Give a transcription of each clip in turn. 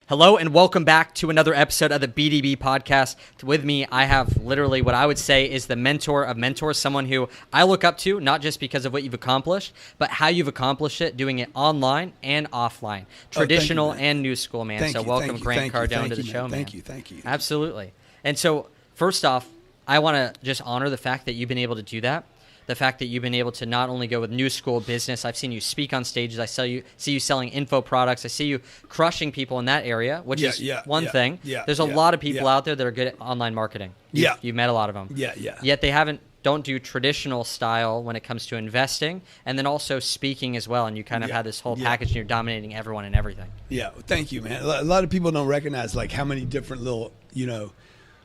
Hello and welcome back to another episode of the BDB podcast. With me, I have literally what I would say is the mentor of mentors, someone who I look up to, not just because of what you've accomplished, but how you've accomplished it, doing it online and offline, traditional and new school, man. Welcome Grant Cardone to the show, man. Thank you. Absolutely. And so first off, I want to just honor the fact that you've been able to do that. The fact that you've been able to not only go with new school business, I've seen you speak on stages, I see you selling info products, I see you crushing people in that area, which is one thing. There's a lot of people out there that are good at online marketing. You've met a lot of them. Yet they don't do traditional style when it comes to investing, and then also speaking as well, and you kind of have this whole package and you're dominating everyone and everything. Yeah, thank you, man. A lot of people don't recognize like how many different little,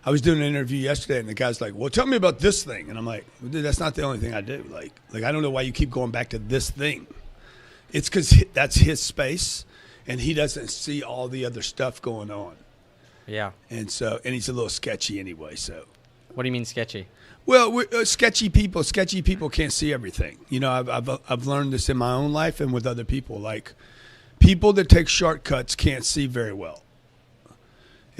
I was doing an interview yesterday, and the guy's like, well, tell me about this thing. And I'm like, well, dude, that's not the only thing I do. Like I don't know why you keep going back to this thing. It's because that's his space, and he doesn't see all the other stuff going on. Yeah. And he's a little sketchy anyway, so. What do you mean sketchy? Well, sketchy people can't see everything. I've learned this in my own life and with other people. Like, people that take shortcuts can't see very well.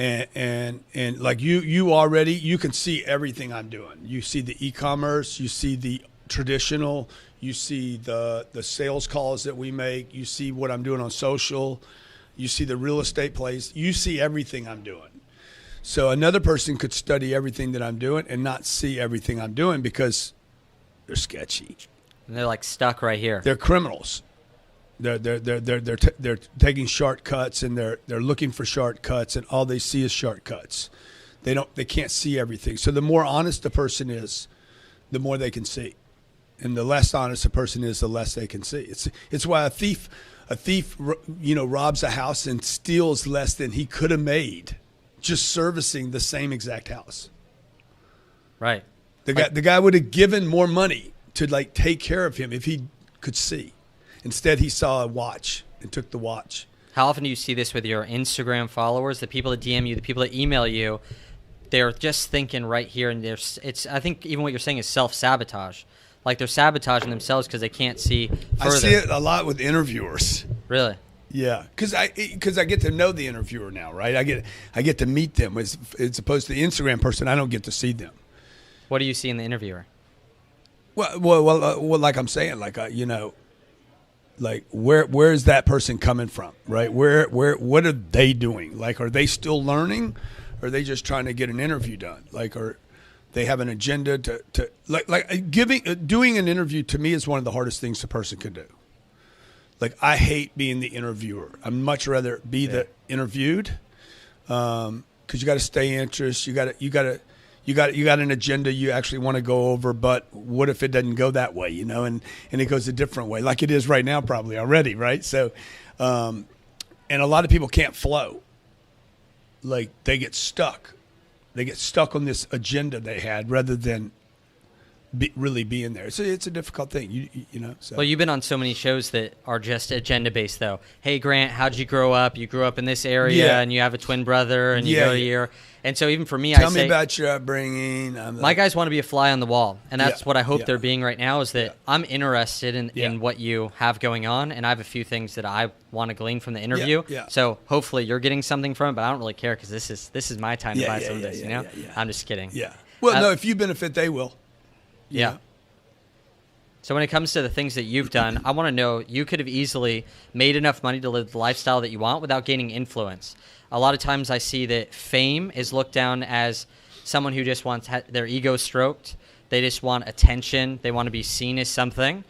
And like you can see everything I'm doing. You see the e-commerce, you see the traditional, you see the sales calls that we make, you see what I'm doing on social, you see the real estate plays, you see everything I'm doing. So another person could study everything that I'm doing and not see everything I'm doing because they're sketchy. And they're like stuck right here. They're criminals. They're taking shortcuts, and they're looking for shortcuts, and all they see is shortcuts. They can't see everything. So the more honest a person is, the more they can see, and the less honest a person is, the less they can see. It's why a thief robs a house and steals less than he could have made just servicing the same exact house. Right. The guy would have given more money to like take care of him if he could see. Instead, he saw a watch and took the watch. How often do you see this with your Instagram followers, the people that DM you, the people that email you? They're just thinking right here, and I think even what you're saying is self-sabotage. Like they're sabotaging themselves because they can't see further. I see it a lot with interviewers. Really? Yeah, because I get to know the interviewer now, right? I get to meet them as opposed to the Instagram person. I don't get to see them. What do you see in the interviewer? Well, like I'm saying, like like where is that person coming from, right? What are they doing? Like, are they still learning, or are they just trying to get an interview done? Like, or they have an agenda to doing an interview to me is one of the hardest things a person could do. Like, I hate being the interviewer. I'd much rather be the interviewed, because you got to stay interested. You got an agenda you actually want to go over, but what if it doesn't go that way, and it goes a different way, like it is right now probably already, right? So, and a lot of people can't flow. Like, they get stuck. They get stuck on this agenda they had rather than really being there. So it's a difficult thing, So. Well, you've been on so many shows that are just agenda-based, though. Hey, Grant, how'd you grow up? You grew up in this area, and you have a twin brother, and you go here. And so even for me, Tell me about your upbringing. My guys want to be a fly on the wall, and that's what I hope they're being right now, is that I'm interested in what you have going on, and I have a few things that I want to glean from the interview. So hopefully you're getting something from it, but I don't really care because this is my time to buy some of this, I'm just kidding. Yeah. Well, no, if you benefit, they will. Yeah. So when it comes to the things that you've done, I want to know, you could have easily made enough money to live the lifestyle that you want without gaining influence. A lot of times I see that fame is looked down as someone who just wants their ego stroked. They just want attention. They want to be seen as something.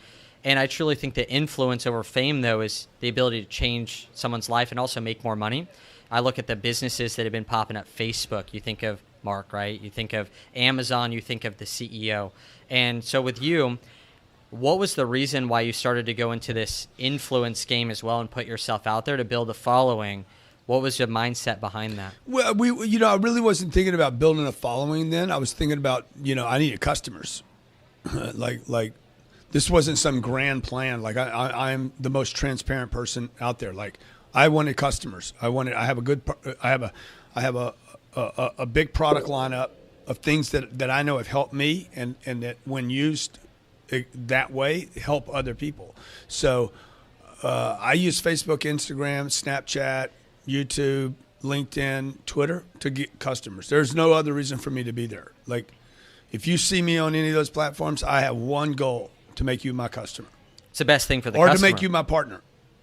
And I truly think that influence over fame, though, is the ability to change someone's life and also make more money. I look at the businesses that have been popping up. Facebook, you think of Mark, right? You think of Amazon, you think of the CEO. And so with you, what was the reason why you started to go into this influence game as well and put yourself out there to build a following? What was your mindset behind that? Well, I really wasn't thinking about building a following then. I was thinking about, I needed customers. like this wasn't some grand plan. Like I'm the most transparent person out there. Like, I wanted customers. I have a big product lineup of things that I know have helped me and that when used that way help other people. So I use Facebook, Instagram, Snapchat, YouTube, LinkedIn, Twitter to get customers. There's no other reason for me to be there. Like, if you see me on any of those platforms, I have one goal: to make you my customer. It's the best thing for the customer. Or customer. to make you my partner.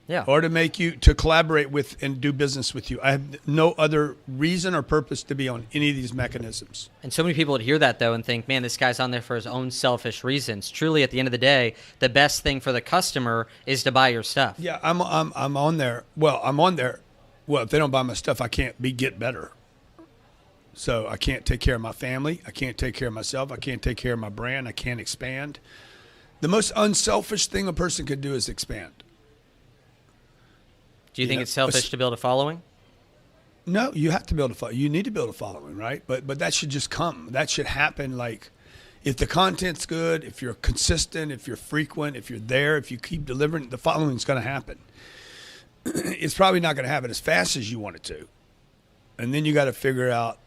Yeah. Or to collaborate with and do business with you. I have no other reason or purpose to be on any of these mechanisms. And so many people would hear that, though, and think, man, this guy's on there for his own selfish reasons. Truly, at the end of the day, the best thing for the customer is to buy your stuff. Yeah, I'm on there. Well, I'm on there. Well, if they don't buy my stuff, I can't get better. So I can't take care of my family. I can't take care of myself. I can't take care of my brand. I can't expand. The most unselfish thing a person could do is expand. Do you think it's selfish to build a following? No, you have to build a following. You need to build a following, right? But that should just come. That should happen. Like, if the content's good, if you're consistent, if you're frequent, if you're there, if you keep delivering, the following's going to happen. It's probably not going to happen as fast as you want it to. And then you got to figure out,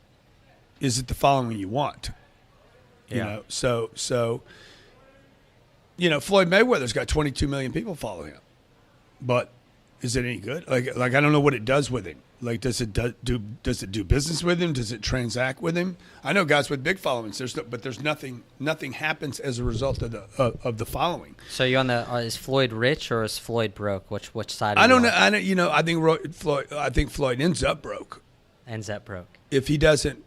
is it the following you want? You know, so Floyd Mayweather's got 22 million people follow him, but is it any good? Like I don't know what it does with him. Like, does it do business with him? Does it transact with him? I know guys with big followings. But there's nothing happens as a result of the following. So you on the is Floyd rich or is Floyd broke? Which side? I don't know. I think Floyd ends up broke. Ends up broke if he doesn't.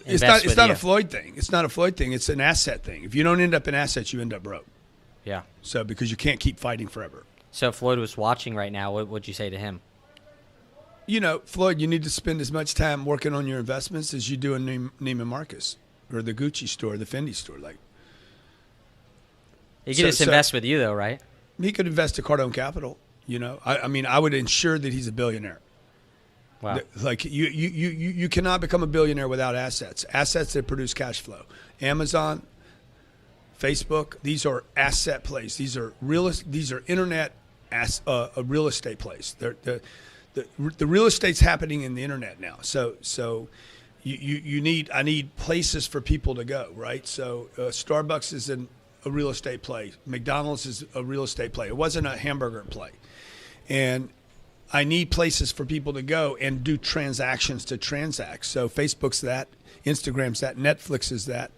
It's not a Floyd thing. It's not a Floyd thing. It's an asset thing. If you don't end up in assets, you end up broke. Yeah. So because you can't keep fighting forever. So if Floyd was watching right now, what would you say to him? Floyd, you need to spend as much time working on your investments as you do in Neiman Marcus or the Gucci store, the Fendi store. Like, he could just invest with you, though, right? He could invest to Cardone Capital. I would ensure that he's a billionaire. Wow. Like, you cannot become a billionaire without assets. Assets that produce cash flow. Amazon, Facebook, these are asset plays. These are internet real estate plays. The real estate's happening in the internet now. So I need places for people to go, right? So Starbucks is a real estate play. McDonald's is a real estate play. It wasn't a hamburger play. And I need places for people to go and do transactions to transact. So Facebook's that, Instagram's that, Netflix is that.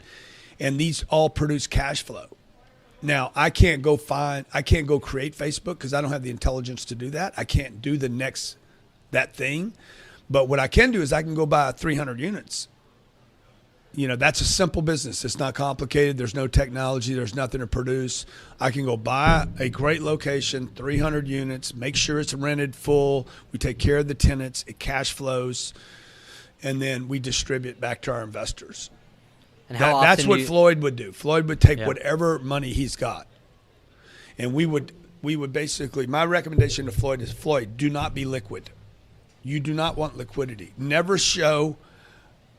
And these all produce cash flow. Now, I can't go create Facebook because I don't have the intelligence to do that. I can't do that thing. But what I can do is I can go buy 300 units. That's a simple business. It's not complicated. There's no technology. There's nothing to produce. I can go buy a great location, 300 units, make sure it's rented full. We take care of the tenants. It cash flows. And then we distribute back to our investors. And that's what Floyd would do. Floyd would take whatever money he's got. And we would basically, my recommendation to Floyd is, Floyd, do not be liquid. You do not want liquidity. Never show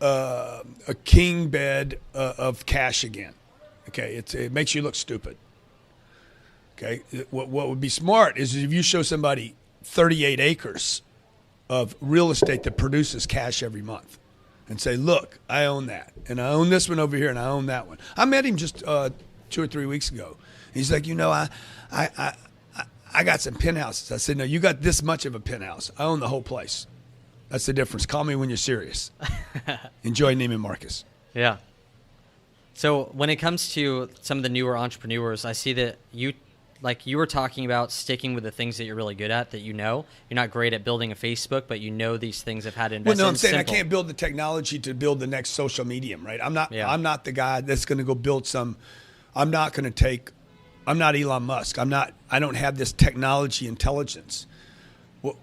a king bed of cash again. Okay, it makes you look stupid. Okay, what would be smart is if you show somebody 38 acres of real estate that produces cash every month, and say, look, I own that, and I own this one over here, and I own that one. I met him just 2 or 3 weeks ago. He's like, I got some penthouses. I said, no, you got this much of a penthouse. I own the whole place. That's the difference. Call me when you're serious. Enjoy Neiman Marcus. Yeah. So when it comes to some of the newer entrepreneurs, I see that you were talking about sticking with the things that you're really good at, that you're not great at building a Facebook, but these things have had to invest in. Well, no, I'm saying I can't build the technology to build the next social medium, right? I'm not the guy that's going to go build some. I'm not Elon Musk. I don't have this technology intelligence.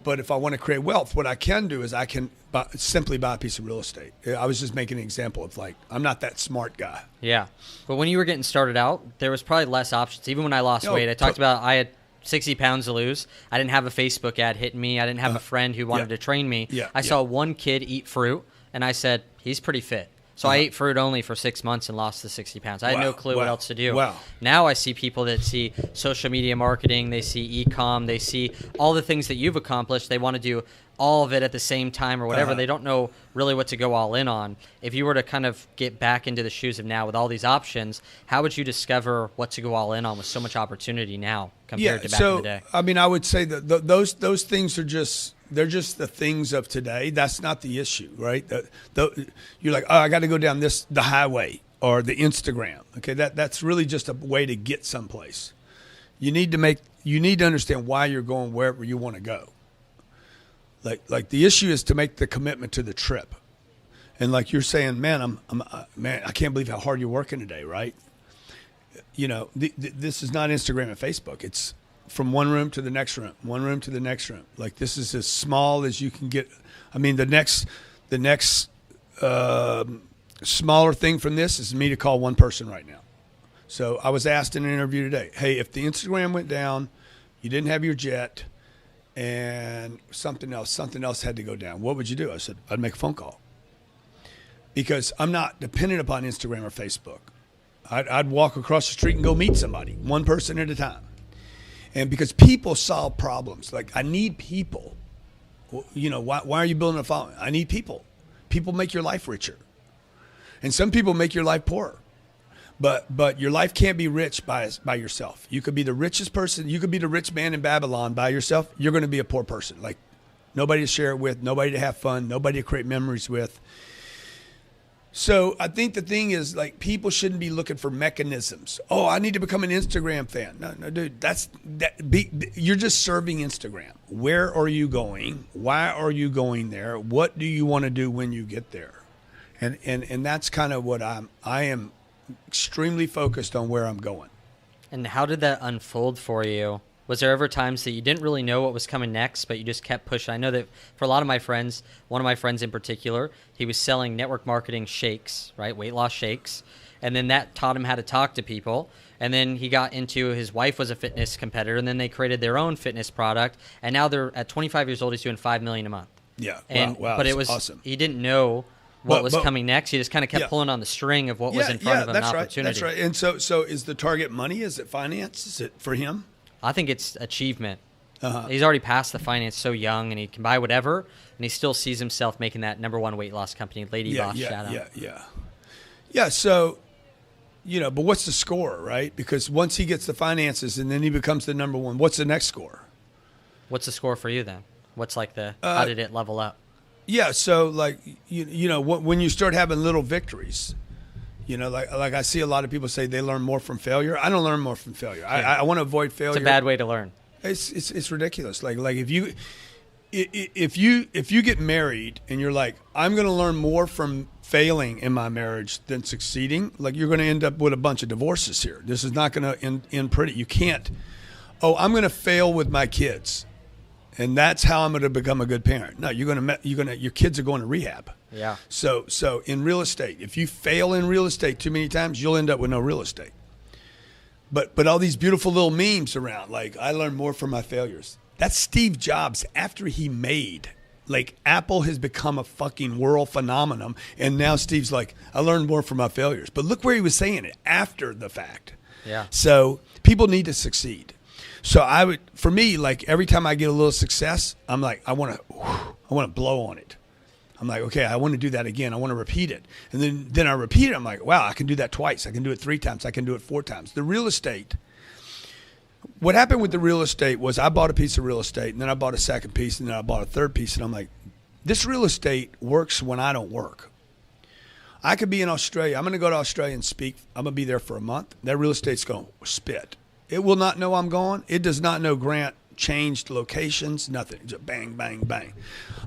But if I want to create wealth, what I can do is I can simply buy a piece of real estate. I was just making an example of I'm not that smart guy. Yeah. But when you were getting started out, there was probably less options. Even when I lost weight, I talked about I had 60 pounds to lose. I didn't have a Facebook ad hitting me. I didn't have a friend who wanted to train me. I saw one kid eat fruit, and I said, he's pretty fit. So I ate fruit only for 6 months and lost the 60 pounds. I had no clue what else to do. Wow. Now I see people that see social media marketing, they see e-com, they see all the things that you've accomplished. They want to do all of it at the same time or whatever. They don't know really what to go all in on. If you were to kind of get back into the shoes of now with all these options, how would you discover what to go all in on with so much opportunity now compared to back in the day? I would say that those things are just they're just the things of today. That's not the issue, right? You're like, oh, I got to go down the highway or the Instagram. Okay, that's really just a way to get someplace. You need to understand why you're going wherever you want to go. Like the issue is to make the commitment to the trip. And like you're saying, man, man, I can't believe how hard you're working today, right? You know, this is not Instagram and Facebook. It's from one room to the next room, one room to the next room. Like this is as small as you can get. I mean, the next smaller thing from this is me to call one person right now. So I was asked in an interview today, hey, if the Instagram went down, you didn't have your jet, and something else had to go down, what would you do? I said, I'd make a phone call. Because I'm not dependent upon Instagram or Facebook. I'd walk across the street and go meet somebody, one person at a time. And because people solve problems. Like, I need people. You know, why are you building a following? I need people. People make your life richer. And some people make your life poorer. But your life can't be rich by yourself. You could be the richest person. You could be the rich man in Babylon by yourself. You're going to be a poor person. Like, nobody to share it with, nobody to have fun, nobody to create memories with. So I think the thing is, like, people shouldn't be looking for mechanisms. Oh, I need to become an Instagram fan. No, dude, you're just serving Instagram. Where are you going? Why are you going there? What do you want to do when you get there? And that's kind of what I am extremely focused on where I'm going. And how did that unfold for you? Was there ever times that you didn't really know what was coming next, but you just kept pushing? I know that for a lot of my friends, one of my friends in particular, he was selling network marketing shakes, right? Weight loss shakes. And then that taught him how to talk to people. And then he got into, his wife was a fitness competitor, and then they created their own fitness product. And now they're at 25 years old, he's doing $5 million a month. Yeah. And, wow. But it was awesome. He didn't know what was coming next. He just kind of kept pulling on the string of what was in front of him, an opportunity. That's right. And so is the target money? Is it finance? Is it for him? I think it's achievement. Uh-huh. He's already passed the finance so young, and he can buy whatever, and he still sees himself making that #1 weight loss company, Lady Boss, shout out. Yeah, so, you know, but what's the score, right? Because once he gets the finances and then he becomes the #1, what's the next score? What's the score for you then? What's like how did it level up? Yeah, so like, you know, when you start having little victories, you know, like I see a lot of people say they learn more from failure. I don't learn more from failure. Yeah. I want to avoid failure. It's a bad way to learn. It's ridiculous. Like if you get married and you're like, I'm going to learn more from failing in my marriage than succeeding, like you're going to end up with a bunch of divorces here. This is not going to end pretty. You can't. Oh, I'm going to fail with my kids, and that's how I'm going to become a good parent. No, your kids are going to rehab. Yeah. So in real estate, if you fail in real estate too many times, you'll end up with no real estate. But all these beautiful little memes around, like, I learned more from my failures. That's Steve Jobs after he made, like, Apple has become a fucking world phenomenon. And now Steve's like, I learned more from my failures. But look where he was saying it, after the fact. Yeah. So people need to succeed. So for me, like, every time I get a little success, I'm like, I want to blow on it. I'm like, okay, I want to do that again. I want to repeat it. And then I repeat it. I'm like, wow, I can do that twice. I can do it 3 times. I can do it 4 times. The real estate, what happened with the real estate was I bought a piece of real estate, and then I bought a second piece, and then I bought a third piece. And I'm like, this real estate works when I don't work. I could be in Australia. I'm going to go to Australia and speak. I'm going to be there for a month. That real estate's going to spit. It will not know I'm gone. It does not know Grant changed locations, nothing. Just bang, bang, bang.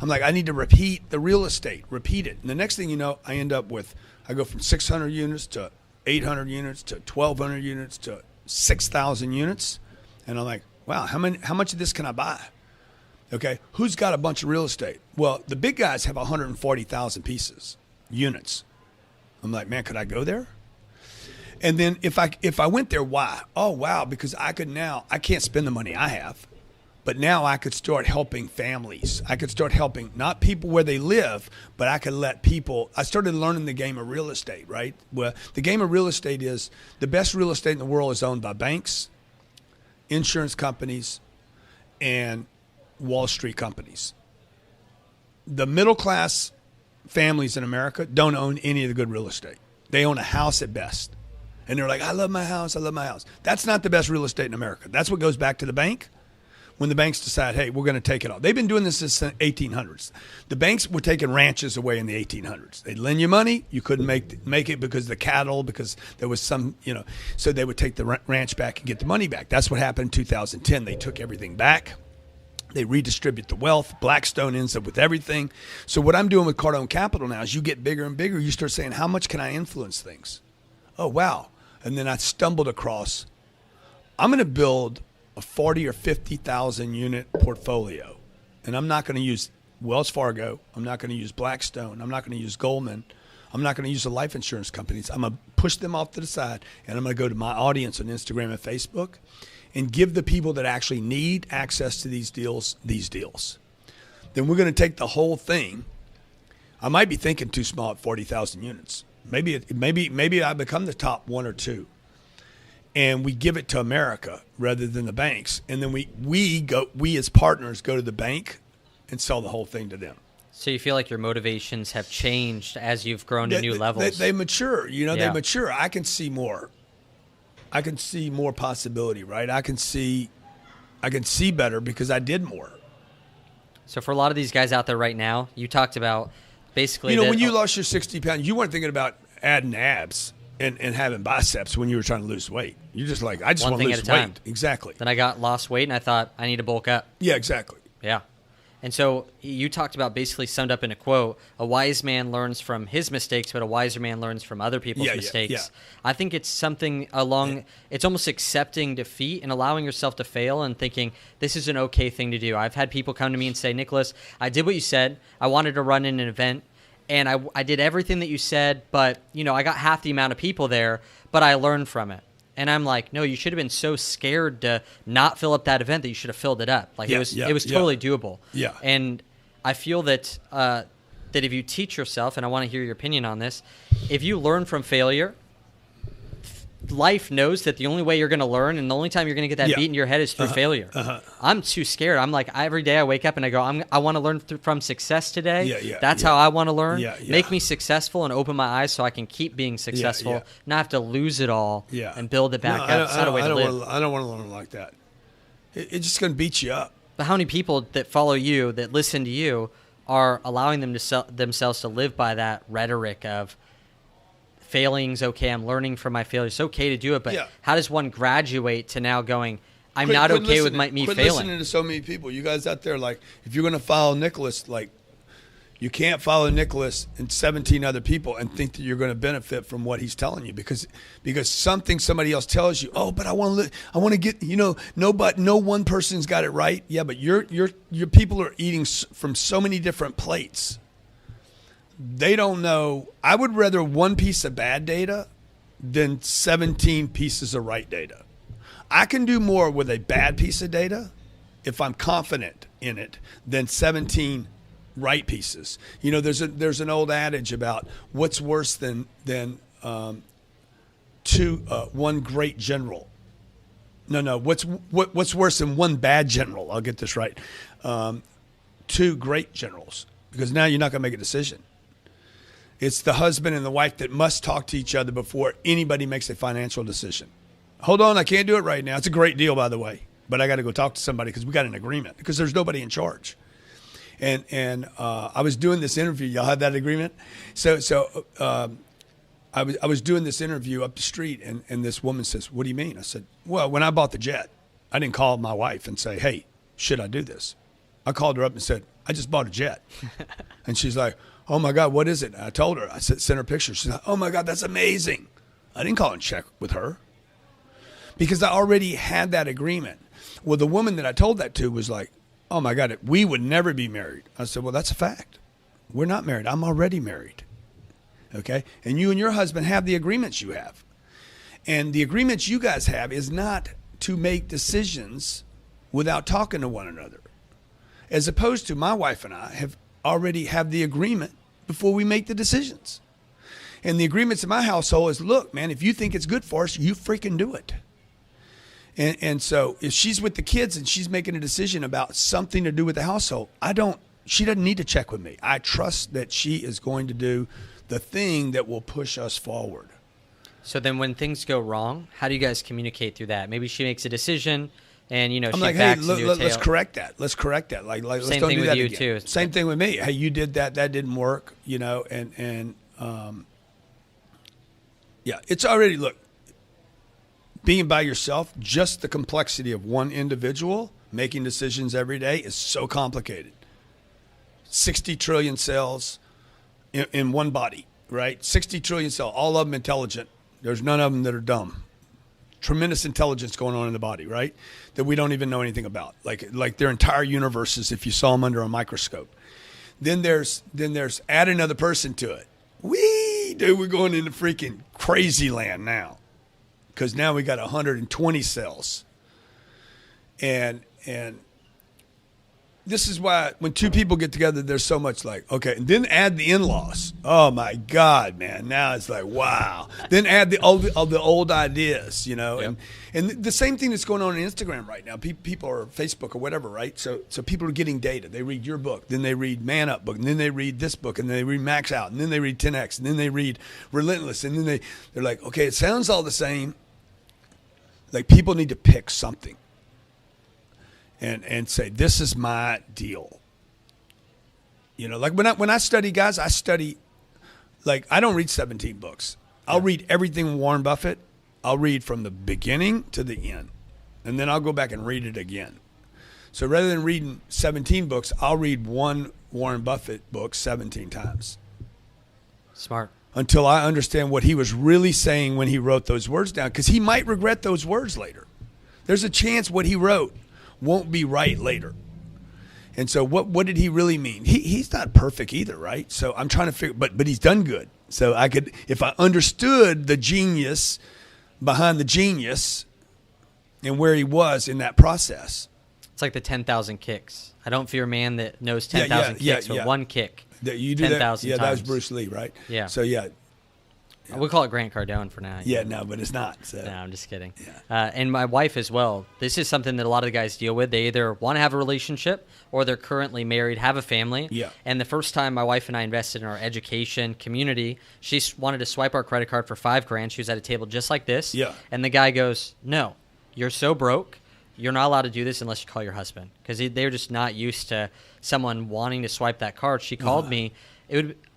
I'm like, I need to repeat the real estate, repeat it. And the next thing you know, I go from 600 units to 800 units to 1,200 units to 6,000 units. And I'm like, wow, how much of this can I buy? Okay, who's got a bunch of real estate? Well, the big guys have 140,000 units. I'm like, man, could I go there? And then if I went there, why? Oh, wow, because I can't spend the money I have. But now I could start helping families. I could start helping not people where they live, but I could let people. I started learning the game of real estate, right? Well, the game of real estate is the best real estate in the world is owned by banks, insurance companies, and Wall Street companies. The middle class families in America don't own any of the good real estate. They own a house at best. And they're like, I love my house. I love my house. That's not the best real estate in America. That's what goes back to the bank. when the banks decide, hey, we're going to take it off. They've been doing this since the 1800s. The banks were taking ranches away in the 1800s. They'd lend you money. You couldn't make it because of the cattle, because there was some, so they would take the ranch back and get the money back. That's what happened in 2010. They took everything back. They redistribute the wealth. Blackstone ends up with everything. So what I'm doing with Cardone Capital now is you get bigger and bigger. You start saying, how much can I influence things? Oh, wow. And then I stumbled across, I'm going to build a 40 or 50,000 unit portfolio. And I'm not going to use Wells Fargo. I'm not going to use Blackstone. I'm not going to use Goldman. I'm not going to use the life insurance companies. I'm going to push them off to the side, and I'm going to go to my audience on Instagram and Facebook and give the people that actually need access to these deals. Then we're going to take the whole thing. I might be thinking too small at 40,000 units. Maybe I become the top one or two, and we give it to America rather than the banks. And then we as partners go to the bank and sell the whole thing to them. So you feel like your motivations have changed as you've grown to new levels? They mature. They mature. I can see more. I can see more possibility, right? I can see better because I did more. So for a lot of these guys out there right now, you talked about basically when you lost your 60 pounds, you weren't thinking about adding abs and having biceps when you were trying to lose weight. You're just like, I just want to lose weight. Exactly. Then I lost weight and I thought, I need to bulk up. Yeah, exactly. Yeah. And so you talked about, basically summed up in a quote, a wise man learns from his mistakes, but a wiser man learns from other people's mistakes. Yeah. I think it's something it's almost accepting defeat and allowing yourself to fail and thinking this is an okay thing to do. I've had people come to me and say, Nicholas, I did what you said. I wanted to run in an event, and I did everything that you said, but I got half the amount of people there, but I learned from it. And I'm like, no, you should have been so scared to not fill up that event that you should have filled it up. Like it was totally doable. Yeah. And I feel that that if you teach yourself, and I want to hear your opinion on this, if you learn from failure, life knows that the only way you're going to learn and the only time you're going to get that beat in your head is through failure. I'm too scared. I'm like, every day I wake up and I go, I want to learn from success today. That's how I want to learn. Make me successful and open my eyes so I can keep being successful, not have to lose it all and build it back up. It's not a way to live. I don't want to learn like that. It's just going to beat you up. But how many people that follow you, that listen to you, are allowing themselves to live by that rhetoric of, failing's okay, I'm learning from my failure. It's okay to do it, but how does one graduate to now going, I'm not okay with me failing? Quit listening to so many people. You guys out there, like, if you're going to follow Nicholas, like, you can't follow Nicholas and 17 other people and think that you're going to benefit from what he's telling you because somebody else tells you, oh, but I want to get, no one person's got it right. Yeah, but your people are eating from so many different plates. They don't know. I would rather one piece of bad data than 17 pieces of right data. I can do more with a bad piece of data if I'm confident in it than 17 right pieces. There's an old adage about what's worse than one great general. No. What's worse than one bad general? I'll get this right. Two great generals, because now you're not going to make a decision. It's the husband and the wife that must talk to each other before anybody makes a financial decision. Hold on, I can't do it right now. It's a great deal, by the way, but I got to go talk to somebody because we got an agreement because there's nobody in charge. And I was doing this interview. Y'all have that agreement? So I was doing this interview up the street, and this woman says, "What do you mean?" I said, "Well, when I bought the jet, I didn't call my wife and say, 'Hey, should I do this?' I called her up and said, 'I just bought a jet.'" And she's like, "Oh my God, what is it?" And I told her. I sent her pictures. She's like, "Oh my God, that's amazing." I didn't call and check with her because I already had that agreement. Well, the woman that I told that to was like, "Oh my God, we would never be married." I said, "Well, that's a fact. We're not married. I'm already married." Okay? And you and your husband have the agreements you have. And the agreements you guys have is not to make decisions without talking to one another. As opposed to my wife and I already have the agreement before we make the decisions. And the agreements in my household is, look, man, if you think it's good for us, you freaking do it. And so if she's with the kids and she's making a decision about something to do with the household, she doesn't need to check with me. I trust that she is going to do the thing that will push us forward. So then when things go wrong, how do you guys communicate through that? Maybe she makes a decision, And I'm she like, hey, backs into a let's tail. correct that. Let's correct that. Like let's Same don't thing do with that you, again. too. Same thing with me. Hey, you did that. That didn't work. And yeah, it's already being by yourself. Just the complexity of one individual making decisions every day is so complicated. 60 trillion cells in one body, right? 60 trillion cells, all of them intelligent. There's none of them that are dumb. Tremendous intelligence going on in the body, right? That we don't even know anything about. Like their entire universes if you saw them under a microscope. Then there's add another person to it. Dude, we're going into freaking crazy land now. Because now we got 120 cells. And this is why when two people get together, there's so much okay. And then add the in-laws. Oh my God, man! Now it's wow. Then add the old ideas, Yep. and the same thing that's going on Instagram right now. People or Facebook or whatever, right? So people are getting data. They read your book, then they read Man Up book, and then they read this book, and then they read Max Out, and then they read 10X, and then they read Relentless, and then they're like, okay, it sounds all the same. Like people need to pick something. And say, this is my deal. Like when I study, guys, I study, I don't read 17 books. I'll read everything Warren Buffett. I'll read from the beginning to the end. And then I'll go back and read it again. So rather than reading 17 books, I'll read one Warren Buffett book 17 times. Smart. Until I understand what he was really saying when he wrote those words down. Because he might regret those words later. There's a chance what he wrote won't be right later. And so what did he really mean? He's not perfect either, right? So I'm trying to figure, but he's done good. So I could, if I understood the genius behind the genius and where he was in that process. It's like the 10,000 kicks. I don't fear a man that knows 10,000 kicks with one kick. You do 10,000 that. Yeah, times. that was Bruce Lee, right? Yeah. So yeah. We'll call it Grant Cardone for now. Yeah, no, but it's not. So. No, I'm just kidding. Yeah. And my wife as well. This is something that a lot of the guys deal with. They either want to have a relationship or they're currently married, have a family. Yeah. And the first time my wife and I invested in our education community, she wanted to swipe our credit card for $5,000. She was at a table just like this. Yeah. And the guy goes, "No, you're so broke. You're not allowed to do this unless you call your husband." Because they're just not used to someone wanting to swipe that card. She called me.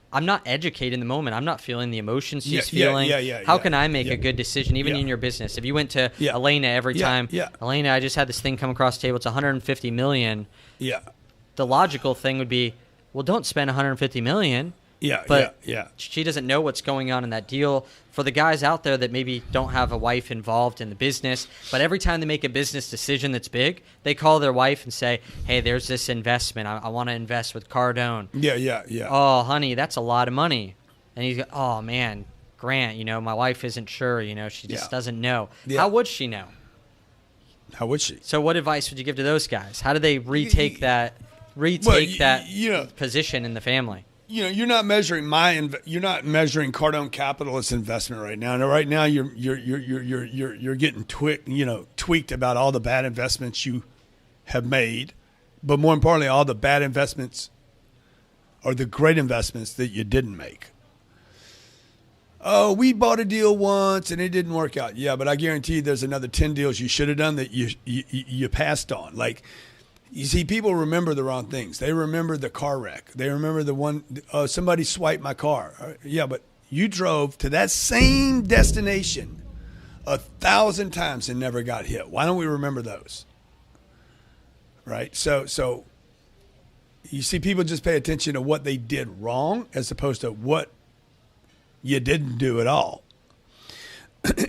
I'm not educated in the moment. I'm not feeling the emotions she's feeling. How can I make a good decision, even in your business? If you went to Elena every time, Elena, I just had this thing come across the table. It's $150 million. Yeah. The logical thing would be, well, don't spend $150 million. But she doesn't know what's going on in that deal. For the guys out there that maybe don't have a wife involved in the business, but every time they make a business decision that's big, they call their wife and say, "Hey, there's this investment. I want to invest with Cardone." Yeah. "Oh, honey, that's a lot of money." And he's like, "Oh, man, Grant, my wife isn't sure. She just doesn't know." Yeah. How would she know? How would she? So what advice would you give to those guys? How do they retake that position in the family? You're not measuring you're not measuring Cardone Capitalist investment right now. And right now you're getting tweaked about all the bad investments you have made, but more importantly, all the bad investments or the great investments that you didn't make. Oh, we bought a deal once and it didn't work out. Yeah, but I guarantee you there's another 10 deals you should have done that you passed on. You see, people remember the wrong things. They remember the car wreck. They remember the one, somebody swiped my car. Yeah, but you drove to that same destination 1,000 times and never got hit. Why don't we remember those? Right? So you see, people just pay attention to what they did wrong as opposed to what you didn't do at all.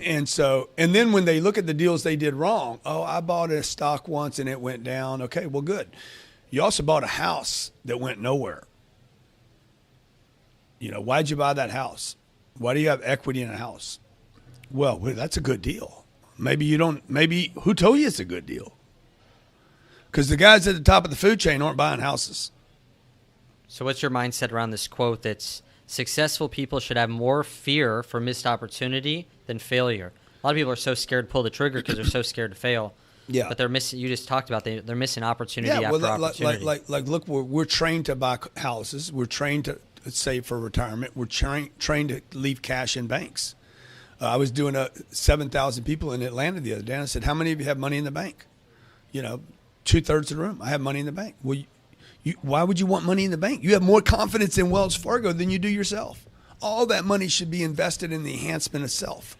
And then when they look at the deals they did wrong, oh, I bought a stock once and it went down. Okay, well, good. You also bought a house that went nowhere. Why'd you buy that house? Why do you have equity in a house? Well, that's a good deal. Maybe who told you it's a good deal? Because the guys at the top of the food chain aren't buying houses. So what's your mindset around this quote that's successful people should have more fear for missed opportunity than failure? A lot of people are so scared to pull the trigger because they're so scared to fail. Yeah. But they're missing. You just talked about they're missing opportunity after opportunity. Look, we're trained to buy houses. We're trained to save for retirement. We're trained to leave cash in banks. I was doing 7,000 people in Atlanta the other day, and I said, "How many of you have money in the bank?" you know, 2/3 of the room. I have money in the bank. Well, why would you want money in the bank? You have more confidence in Wells Fargo than you do yourself. All that money should be invested in the enhancement of self.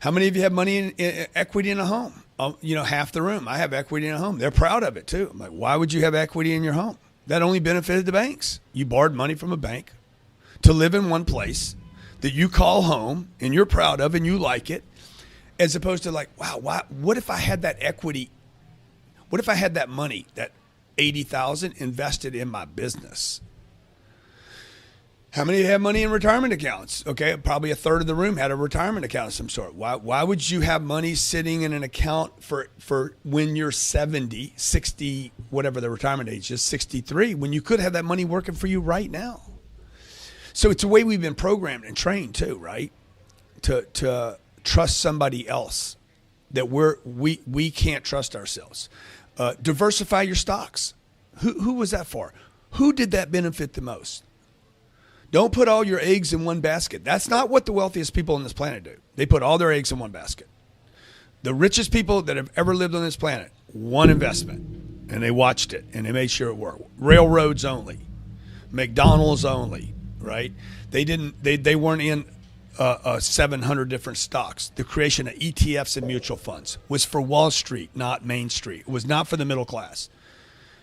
How many of you have money in equity in a home? You know, half the room. I have equity in a home. They're proud of it too. I'm like, why would you have equity in your home? That only benefited the banks. You borrowed money from a bank to live in one place that you call home and you're proud of and you like it, as opposed to like, wow, what if I had that equity? What if I had that money, that $80,000 invested in my business? How many have money in retirement accounts? Okay, probably 1/3 of the room had a retirement account of some sort. Why would you have money sitting in an account for when you're 70, 60, whatever the retirement age is, 63, when you could have that money working for you right now? So it's a way we've been programmed and trained too, right? To trust somebody else, that we can't trust ourselves. Diversify your stocks. Who was that for? Who did that benefit the most? Don't put all your eggs in one basket. That's not what the wealthiest people on this planet do. They put all their eggs in one basket. The richest people that have ever lived on this planet, one investment, and they watched it, and they made sure it worked. Railroads only, McDonald's only, right? They weren't in 700 different stocks. The creation of ETFs and mutual funds was for Wall Street, not Main Street. It was not for the middle class.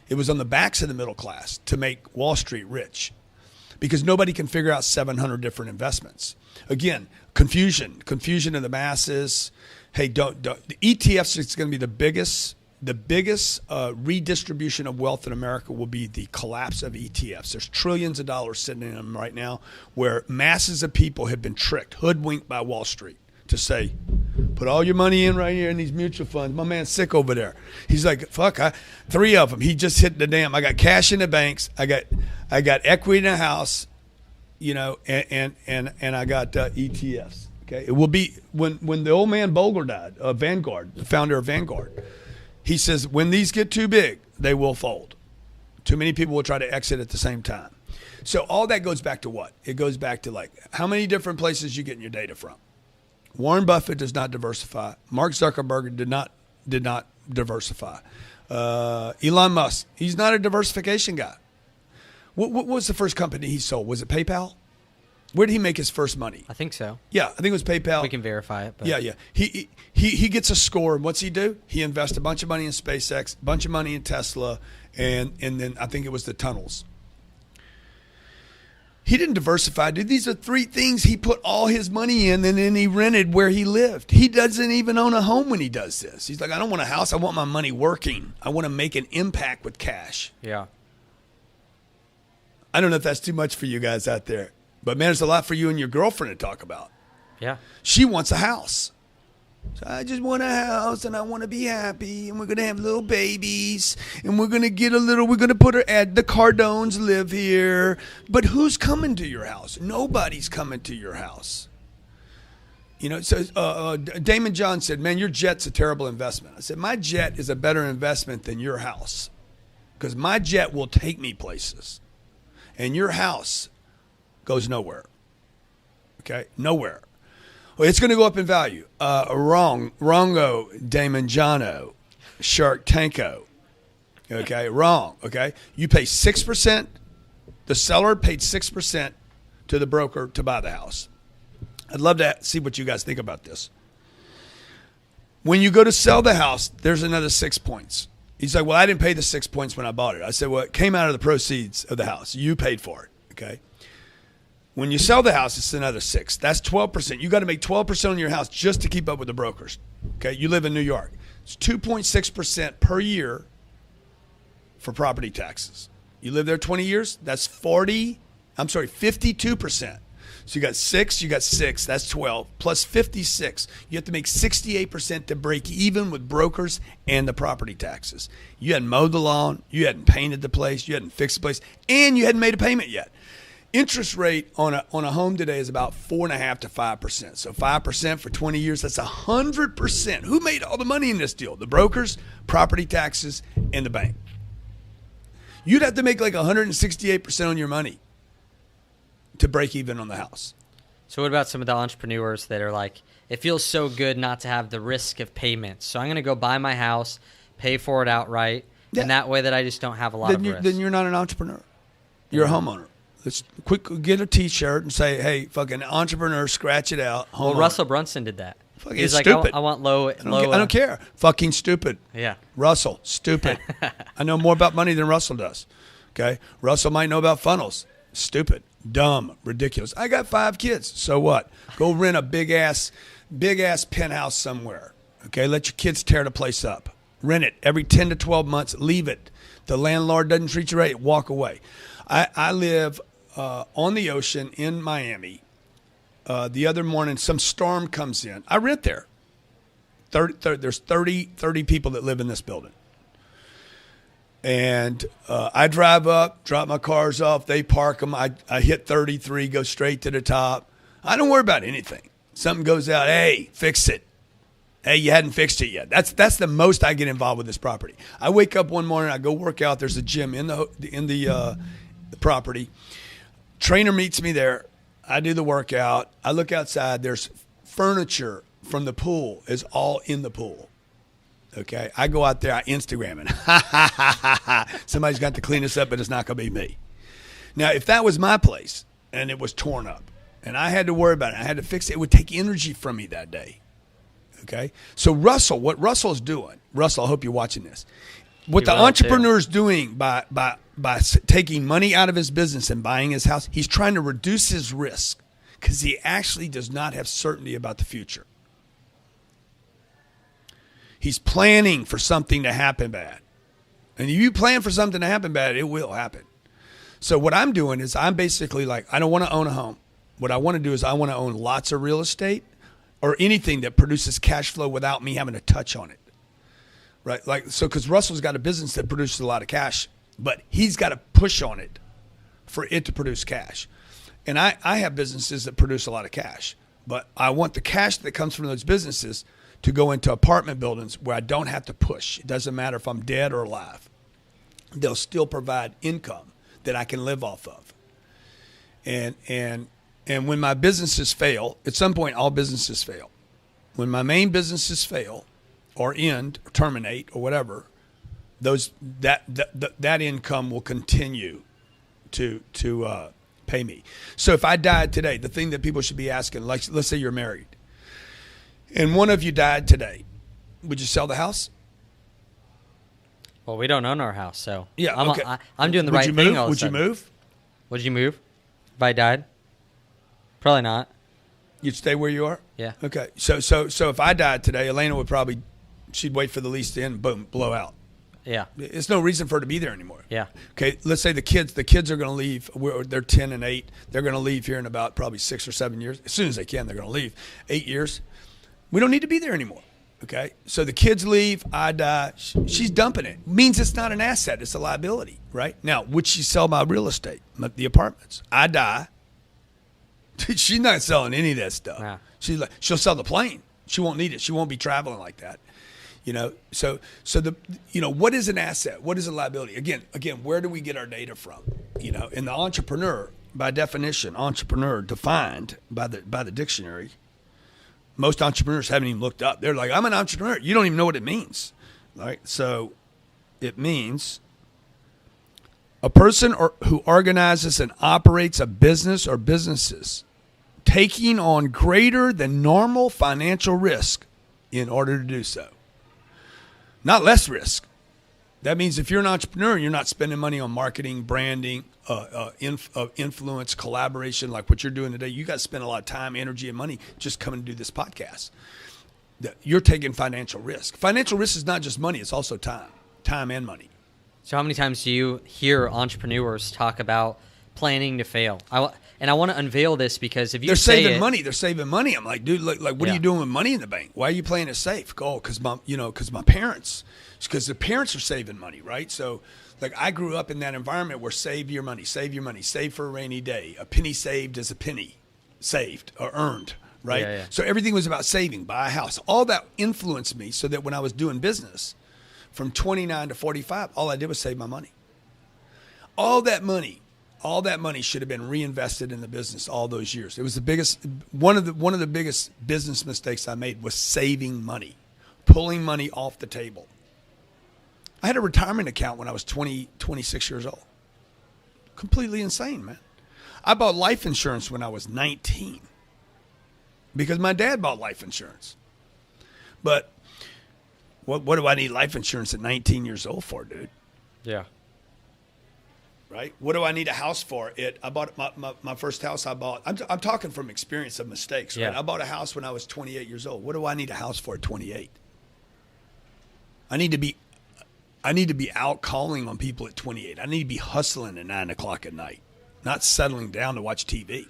It was on the backs of the middle class to make Wall Street rich, because nobody can figure out 700 different investments. Again, confusion of the masses. Hey, the ETFs is going to be the biggest redistribution of wealth in America will be the collapse of ETFs. There's trillions of dollars sitting in them right now, where masses of people have been tricked, hoodwinked by Wall Street to say, put all your money in right here in these mutual funds. My man's sick over there. He's like, fuck, 3 of them. He just hit the dam. I got cash in the banks. I got equity in the house, you know, and I got ETFs. Okay, it will be when the old man Bolger died, Vanguard, the founder of Vanguard. He says, when these get too big, they will fold. Too many people will try to exit at the same time. So all that goes back to what? It goes back to like how many different places you getting your data from. Warren Buffett does not diversify. Mark Zuckerberg did not diversify. Elon Musk, he's not a diversification guy. What was the first company he sold? Was it PayPal? Where did he make his first money? I think so. Yeah, I think it was PayPal. We can verify it. But. Yeah. He gets a score, and what's he do? He invests a bunch of money in SpaceX, a bunch of money in Tesla, and then I think it was the tunnels. He didn't diversify, dude. These are 3 things he put all his money in, and then he rented where he lived. He doesn't even own a home when he does this. He's like, I don't want a house. I want my money working. I want to make an impact with cash. Yeah. I don't know if that's too much for you guys out there, but man, there's a lot for you and your girlfriend to talk about. Yeah. She wants a house. So I just want a house, and I want to be happy, and we're going to have little babies, and we're going to put the Cardones live here. But who's coming to your house? Nobody's coming to your house. You know, so Damon John said, man, your jet's a terrible investment. I said, my jet is a better investment than your house, because my jet will take me places, and your house goes nowhere. Okay? Nowhere. Well, it's going to go up in value. Wrongo, Damon Jono, Shark Tanko. Okay, wrong. Okay, you pay 6%. The seller paid 6% to the broker to buy the house. I'd love to see what you guys think about this. When you go to sell the house, there's another 6 points. He's like, well, I didn't pay the 6 points when I bought it. I said, well, it came out of the proceeds of the house. You paid for it. Okay. When you sell the house, it's another 6. That's 12%. You got to make 12% on your house just to keep up with the brokers. Okay, you live in New York. It's 2.6% per year for property taxes. You live there 20 years, that's 52%. So you got 6, that's 12, plus 56. You have to make 68% to break even with brokers and the property taxes. You hadn't mowed the lawn, you hadn't painted the place, you hadn't fixed the place, and you hadn't made a payment yet. Interest rate on a home today is about 4.5% to 5%. So 5% for 20 years, that's 100%. Who made all the money in this deal? The brokers, property taxes, and the bank. You'd have to make like 168% on your money to break even on the house. So what about some of the entrepreneurs that are like, it feels so good not to have the risk of payments, so I'm going to go buy my house, pay for it outright, Yeah. and that way that I just don't have a lot of risk. Then you're not an entrepreneur. You're a homeowner. Let's get a T-shirt and say, "Hey, fucking entrepreneur, scratch it out." Homeowner. Well, Russell Brunson did that. Fucking He's like, stupid. I want low. I don't care. Fucking stupid. Yeah. Russell, stupid. I know more about money than Russell does. Okay. Russell might know about funnels. Stupid. Dumb. Ridiculous. I got 5 kids. So what? Go rent a big ass penthouse somewhere. Okay. Let your kids tear the place up. Rent it every 10 to 12 months. Leave it. The landlord doesn't treat you right. Walk away. I live on the ocean in Miami. The other morning, some storm comes in. I rent there. There's 30 people that live in this building. And I drive up, drop my cars off. They park them. I hit 33, go straight to the top. I don't worry about anything. Something goes out. Hey, fix it. Hey, you hadn't fixed it yet. That's the most I get involved with this property. I wake up one morning. I go work out. There's a gym in the property. Trainer meets me there. I do the workout. I look outside. There's furniture from the pool is all in the pool. Okay. I go out there. I Instagram it. Somebody's got to clean this up, but it's not going to be me. Now, if that was my place and it was torn up and I had to worry about it, I had to fix it, it would take energy from me that day. Okay. So Russell, what Russell's doing, Russell, I hope you're watching this. What the entrepreneur's doing by taking money out of his business and buying his house, he's trying to reduce his risk because he actually does not have certainty about the future. He's planning for something to happen bad. And if you plan for something to happen bad, it will happen. So what I'm doing is I'm basically like, I don't want to own a home. What I want to do is I want to own lots of real estate or anything that produces cash flow without me having to touch on it. Right? Like, so because Russell's got a business that produces a lot of cash, but he's got to push on it for it to produce cash. And I have businesses that produce a lot of cash, but I want the cash that comes from those businesses to go into apartment buildings where I don't have to push. It doesn't matter if I'm dead or alive. They'll still provide income that I can live off of. And when my businesses fail, at some point all businesses fail. When my main businesses fail or end or terminate or whatever, that income will continue to pay me. So if I died today, the thing that people should be asking, like let's say you're married and one of you died today, would you sell the house? Well, we don't own our house, so yeah, I'm doing the right thing all of a sudden. Would you move? Would you move if I died? Probably not. You'd stay where you are? Yeah. Okay. So if I died today, Elena would probably, she'd wait for the lease to end, boom, blow out. Yeah. There's no reason for her to be there anymore. Yeah. Okay. Let's say the kids are going to leave. They're 10 and 8. They're going to leave here in about probably 6 or 7 years. As soon as they can, they're going to leave. 8 years. We don't need to be there anymore. Okay. So the kids leave. I die. She's dumping it. Means it's not an asset. It's a liability. Right. Now, would she sell my real estate, the apartments? I die. She's not selling any of that stuff. Nah. She'll sell the plane. She won't need it. She won't be traveling like that. So what is an asset? What is a liability? Again, where do we get our data from? And the entrepreneur, by definition, entrepreneur defined by the dictionary. Most entrepreneurs haven't even looked up. They're like, I'm an entrepreneur. You don't even know what it means. Right? So it means a person who organizes and operates a business or businesses, taking on greater than normal financial risk in order to do so. Not less risk. That means if you're an entrepreneur, you're not spending money on marketing, branding, influence, collaboration, like what you're doing today. You got to spend a lot of time, energy, and money just coming to do this podcast. You're taking financial risk. Financial risk is not just money. It's also time and money. So how many times do you hear entrepreneurs talk about planning to fail? I want to unveil this because if you they're saving money. I'm like, dude, what are you doing with money in the bank? Why are you playing it safe? Oh, because my parents, because the parents are saving money, right? So, like, I grew up in that environment where save your money, save for a rainy day. A penny saved is a penny saved or earned, right? Yeah. So everything was about saving, buy a house. All that influenced me so that when I was doing business, from 29 to 45, all I did was save my money. All that money should have been reinvested in the business all those years. It was one of the biggest business mistakes I made was saving money, pulling money off the table. I had a retirement account when I was 26 years old. Completely insane, man. I bought life insurance when I was 19 because my dad bought life insurance. But what do I need life insurance at 19 years old for, dude? Yeah. Right? What do I need a house for? I bought my first house I bought. I'm talking from experience of mistakes, right? Yeah. I bought a house when I was 28 years old. What do I need a house for at 28? I need to be out calling on people at 28. I need to be hustling at 9 o'clock at night, not settling down to watch TV.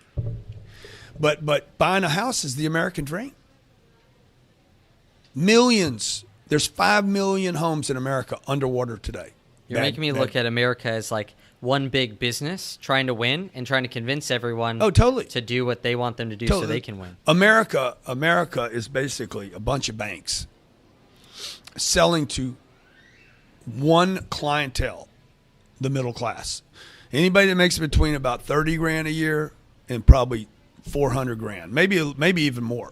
But buying a house is the American dream. Millions. There's 5 million homes in America underwater today. You're making me look at America as like one big business trying to win and trying to convince everyone totally. to do what they want them to do so they can win. America is basically a bunch of banks selling to one clientele, the middle class. Anybody that makes between about 30 grand a year and probably 400 grand, maybe even more.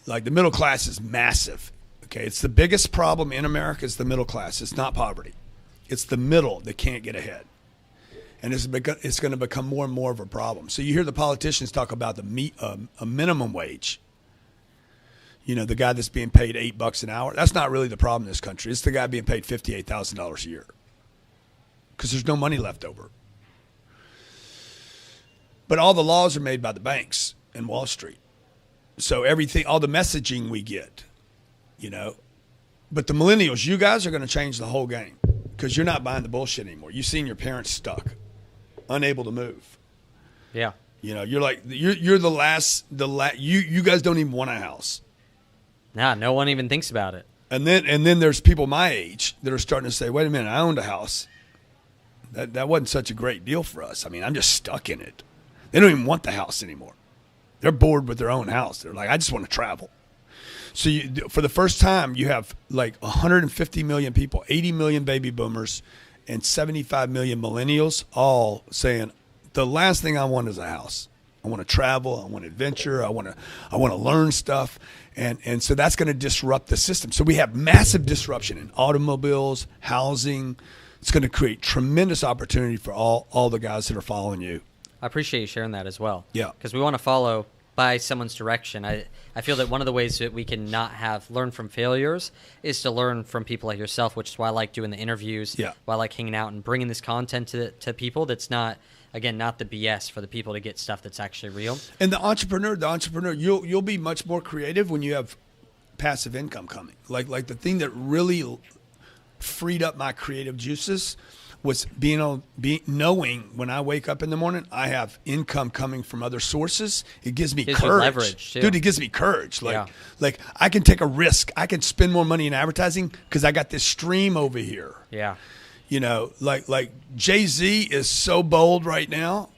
Like the middle class is massive. Okay, it's the biggest problem in America is the middle class. It's not poverty. It's the middle that can't get ahead. And it's going to become more and more of a problem. So you hear the politicians talk about a minimum wage. You know, the guy that's being paid $8 an hour. That's not really the problem in this country. It's the guy being paid $58,000 a year because there's no money left over. But all the laws are made by the banks and Wall Street. So everything, all the messaging we get, you know. But the millennials, you guys are going to change the whole game because you're not buying the bullshit anymore. You've seen your parents stuck, unable to move. Yeah. You know, you're the last. You guys don't even want a house. Nah, no one even thinks about it. And then there's people my age that are starting to say, wait a minute, I owned a house. That wasn't such a great deal for us. I mean, I'm just stuck in it. They don't even want the house anymore. They're bored with their own house. They're like, I just want to travel. So for the first time, you have like 150 million people, 80 million baby boomers, and 75 million millennials all saying, the last thing I want is a house. I want to travel. I want adventure. I want to learn stuff. And so that's going to disrupt the system. So we have massive disruption in automobiles, housing. It's going to create tremendous opportunity for all the guys that are following you. I appreciate you sharing that as well. Yeah. Because we want to follow by someone's direction. I feel that one of the ways that we can not learn from failures is to learn from people like yourself, which is why I like doing the interviews, why I like hanging out and bringing this content to people that's not, again, not the BS, for the people to get stuff that's actually real. And the entrepreneur, you'll be much more creative when you have passive income coming. Like the thing that really freed up my creative juices was knowing when I wake up in the morning, I have income coming from other sources. It gives me courage. Leverage, too. Dude, it gives me courage. Like I can take a risk. I can spend more money in advertising because I got this stream over here. Yeah. You know, like Jay-Z is so bold right now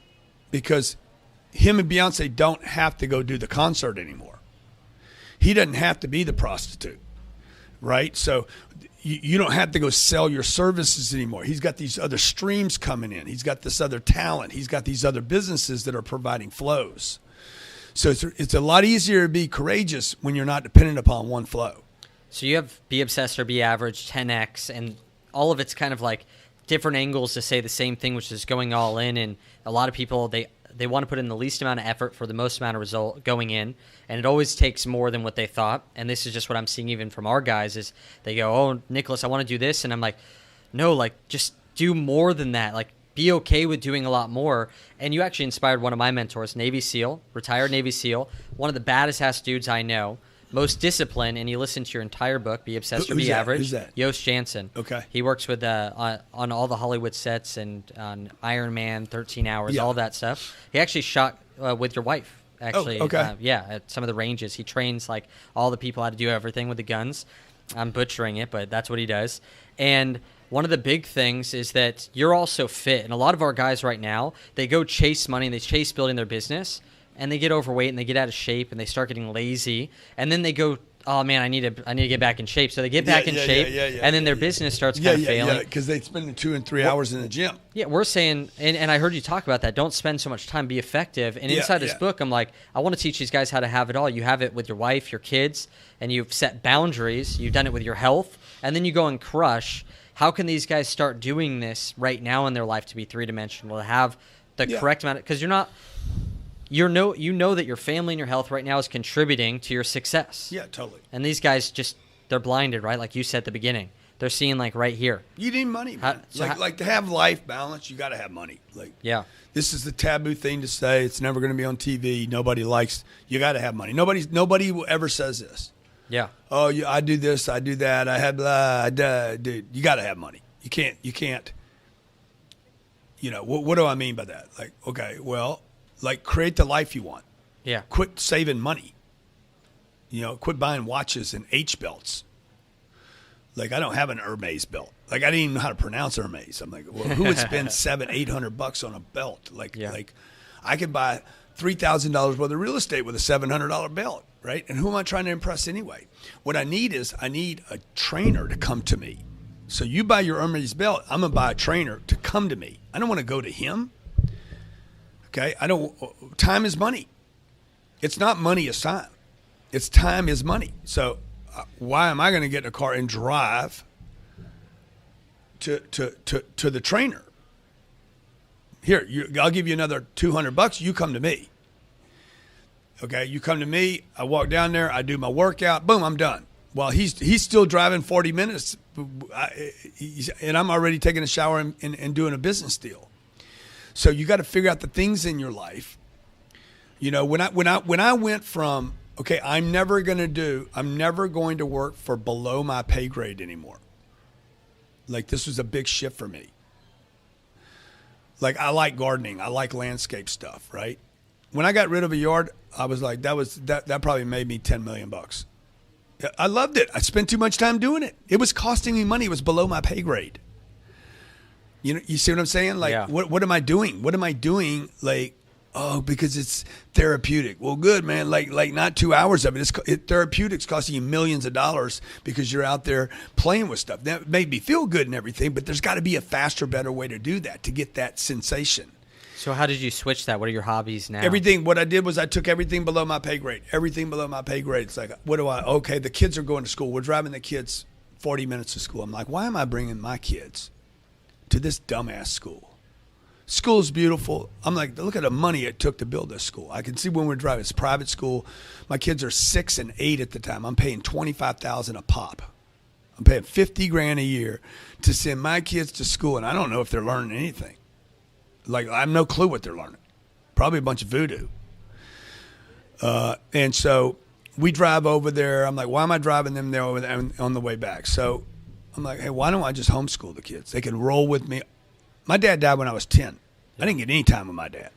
because him and Beyonce don't have to go do the concert anymore. He doesn't have to be the prostitute, right? So you don't have to go sell your services anymore. He's got these other streams coming in. He's got this other talent. He's got these other businesses that are providing flows. So it's a lot easier to be courageous when you're not dependent upon one flow. So you have Be Obsessed or Be Average, 10X, and all of it's kind of like different angles to say the same thing, which is going all in. And a lot of people, they want to put in the least amount of effort for the most amount of result going in, and it always takes more than what they thought. And this is just what I'm seeing even from our guys is they go, oh, Nicholas, I want to do this. And I'm like, no, like just do more than that. Like be okay with doing a lot more. And you actually inspired one of my mentors, Navy SEAL, retired Navy SEAL, one of the baddest ass dudes I know, most disciplined, and you listen to your entire book, Be Obsessed or Be Average. Who's that? Yost Jansen. Okay. He works with on all the Hollywood sets and on Iron Man, 13 Hours, all that stuff. He actually shot with your wife, actually. Oh, okay. At some of the ranges. He trains like all the people how to do everything with the guns. I'm butchering it, but that's what he does. And one of the big things is that you're also fit. And a lot of our guys right now, they go chase money and they chase building their business. And they get overweight and they get out of shape and they start getting lazy, and then they go, oh man, I need to get back in shape. So they get back in shape, and then their business starts kind of failing. Because they spend 2 and 3 hours in the gym. Yeah, we're saying, and I heard you talk about that. Don't spend so much time. Be effective. And inside this book, I'm like, I want to teach these guys how to have it all. You have it with your wife, your kids, and you've set boundaries. You've done it with your health, and then you go and crush. How can these guys start doing this right now in their life to be three-dimensional, to have the correct amount? Because you know that your family and your health right now is contributing to your success. Yeah, totally. And these guys they're blinded, right? Like you said at the beginning. They're seeing like right here. You need money, man. Like to have life balance, you got to have money. Like, this is the taboo thing to say. It's never going to be on TV. Nobody likes. You got to have money. Nobody ever says this. Yeah. Oh, I do this. I do that. I have blah. Dude, you got to have money. You can't. You know what do I mean by that? Like, okay, well, like create the life you want. Yeah. Quit saving money. You know, quit buying watches and H belts. Like, I don't have an Hermes belt. Like, I didn't even know how to pronounce Hermes. I'm like, well, who would spend $700-800 on a belt? Like, I could buy $3,000 worth of real estate with a $700 belt, right? And who am I trying to impress anyway? What I need a trainer to come to me. So you buy your Hermes belt, I'm gonna buy a trainer to come to me. I don't want to go to him. Okay, time is money. It's not money is time. It's time is money. So why am I going to get in a car and drive to the trainer? Here, I'll give you another $200. You come to me. Okay, you come to me. I walk down there. I do my workout. Boom, I'm done. Well, he's still driving 40 minutes, and I'm already taking a shower and doing a business deal. So you got to figure out the things in your life. You know, when I went from okay, I'm never going to work for below my pay grade anymore. Like, this was a big shift for me. Like, I like gardening. I like landscape stuff, right? When I got rid of a yard, I was like, that probably made me $10 million. I loved it. I spent too much time doing it. It was costing me money. It was below my pay grade. You know, you see what I'm saying? Like, what am I doing? What am I doing? Like, oh, because it's therapeutic. Well, good, man. Like not 2 hours of it. Therapeutics costing you millions of dollars because you're out there playing with stuff. That made me feel good and everything, but there's got to be a faster, better way to do that, to get that sensation. So how did you switch that? What are your hobbies now? Everything. What I did was I took everything below my pay grade. Everything below my pay grade. It's like, okay, the kids are going to school. We're driving the kids 40 minutes to school. I'm like, why am I bringing my kids to this dumbass school? School's beautiful. I'm like, look at the money it took to build this school. I can see when we're driving. It's a private school. My kids are 6 and 8 at the time. I'm paying $25,000 a pop. I'm paying $50,000 a year to send my kids to school, and I don't know if they're learning anything. Like, I have no clue what they're learning. Probably a bunch of voodoo. And so we drive over there. I'm like, why am I driving them there on the way back? So I'm like, hey, why don't I just homeschool the kids? They can roll with me. My dad died when I was 10. I didn't get any time with my dad.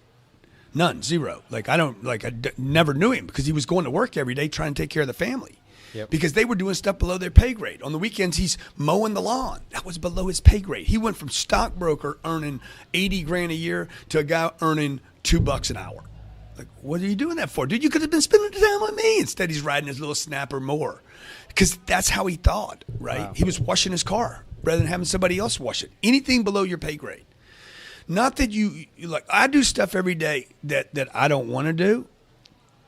None, zero. Like, I never knew him because he was going to work every day trying to take care of the family. Yep. Because they were doing stuff below their pay grade. On the weekends, he's mowing the lawn. That was below his pay grade. He went from stockbroker earning $80,000 a year to a guy earning $2 an hour. Like, what are you doing that for? Dude, you could have been spending the time with me. Instead, he's riding his little snapper mower. Because that's how he thought, right? Wow. He was washing his car rather than having somebody else wash it. Anything below your pay grade. Not that you like, I do stuff every day that I don't want to do.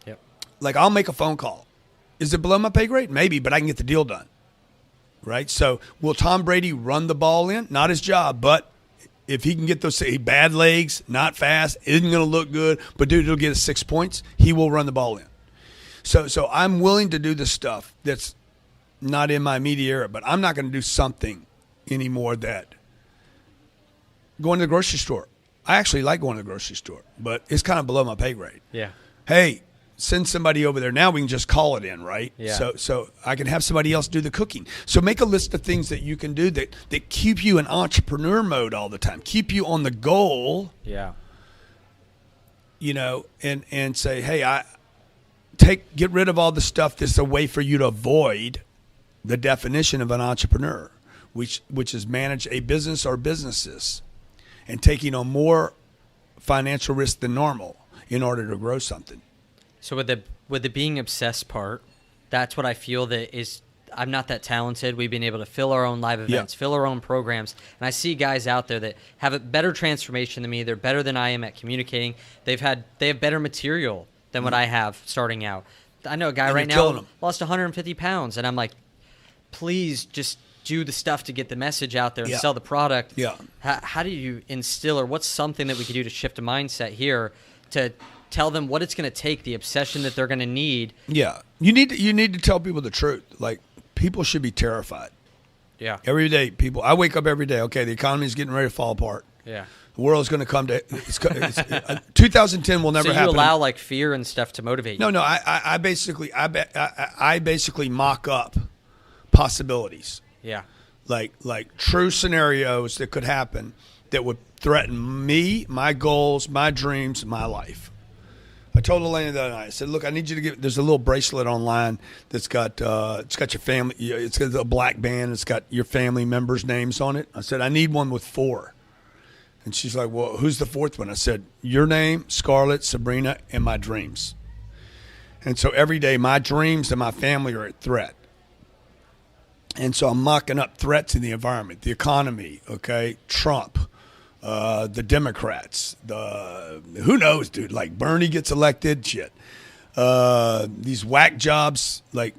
Yep. Like, I'll make a phone call. Is it below my pay grade? Maybe, but I can get the deal done. Right? So will Tom Brady run the ball in? Not his job, but if he can get those bad legs, not fast, isn't going to look good, but dude, it'll get us 6 points, he will run the ball in. So I'm willing to do the stuff that's not in my immediate area, but I'm not going to do something anymore that going to the grocery store. I actually like going to the grocery store, but it's kind of below my pay grade. Yeah. Hey, send somebody over there. Now we can just call it in, right? Yeah. So I can have somebody else do the cooking. So make a list of things that you can do that keep you in entrepreneur mode all the time, keep you on the goal. Yeah. You know, and say, hey, get rid of all the stuff that's a way for you to avoid the definition of an entrepreneur, which is manage a business or businesses and taking on more financial risk than normal in order to grow something. So with the being obsessed part, that's what I feel that is, I'm not that talented. We've been able to fill our own live events, fill our own programs. And I see guys out there that have a better transformation than me. They're better than I am at communicating. They have better material than what I have starting out. I know a guy right now lost 150 pounds, and I'm like, please just do the stuff to get the message out there and Yeah. sell the product. Yeah. How do you instill, or what's something that we could do to shift a mindset here to tell them what it's going to take, the obsession that they're going to need? Yeah. You need to tell people the truth. Like, people should be terrified. Yeah. Every day, I wake up every day. Okay, the economy is getting ready to fall apart. Yeah. The world's going to come to. 2010 will never so you happen. allow like fear and stuff to motivate you. No. I basically mock up possibilities. Yeah. Like true scenarios that could happen that would threaten me, my goals, my dreams, my life. I told Elena the other night, I said, look, I need you to get, there's a little bracelet online that's got, it's got your family, it's got a black band, it's got your family members' names on it. I said, I need one with 4. And she's like, well, who's the 4th one? I said, your name, Scarlett, Sabrina, and my dreams. And so every day my dreams and my family are at threat. And so I'm mocking up threats in the environment, the economy, okay, Trump, the Democrats, who knows, dude, like Bernie gets elected, shit. These whack jobs, like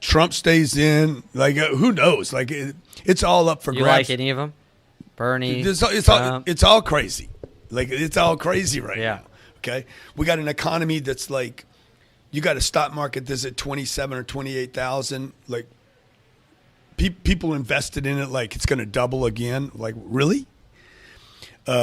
Trump stays in, like who knows? Like it's all up for You grabs. like any of them? Bernie, It's all crazy. Like it's all crazy right Yeah. now. Okay, we got an economy that's like, you got a stock market that's at 27 or 28,000. Like people invested in it like it's going to double again. Like really?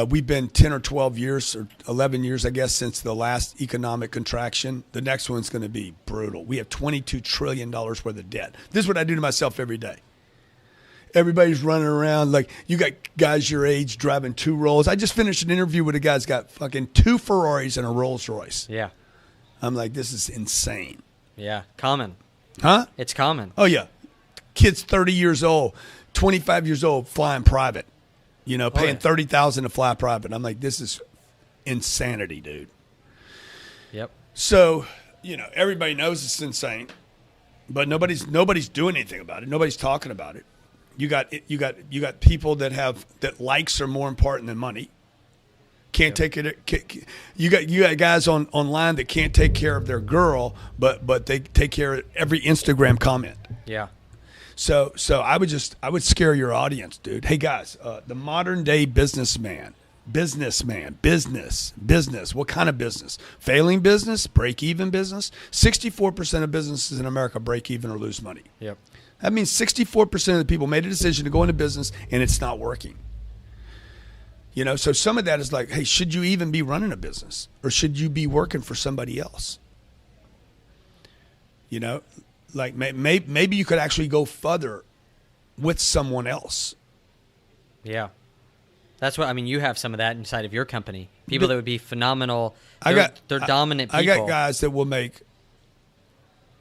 We've been 10 or 12 years or 11 years, I guess, since the last economic contraction. The next one's going to be brutal. We have $22 trillion worth of debt. This is what I do to myself every day. Everybody's running around like you got guys your age driving 2 Rolls. I just finished an interview with a guy's got fucking 2 Ferraris and a Rolls Royce. Yeah. I'm like, this is insane. Yeah. Common. Huh? It's common. Oh, yeah. Kids 30 years old, 25 years old, flying private. You know, paying $30,000 to fly private. I'm like, this is insanity, dude. Yep. So, you know, everybody knows it's insane, but nobody's doing anything about it. Nobody's talking about it. You got people that likes are more important than money. Can't take it. You got guys online that can't take care of their girl, but they take care of every Instagram comment. Yeah. So I would scare your audience, dude. Hey guys, the modern day businessman, business. What kind of business? Failing business, break even business. 64% of businesses in America break even or lose money. Yep. That means 64% of the people made a decision to go into business and it's not working. You know, so some of that is like, hey, should you even be running a business or should you be working for somebody else? You know, like maybe you could actually go further with someone else. Yeah. That's what I mean. You have some of that inside of your company. People that would be phenomenal. They're dominant people. I got guys that will make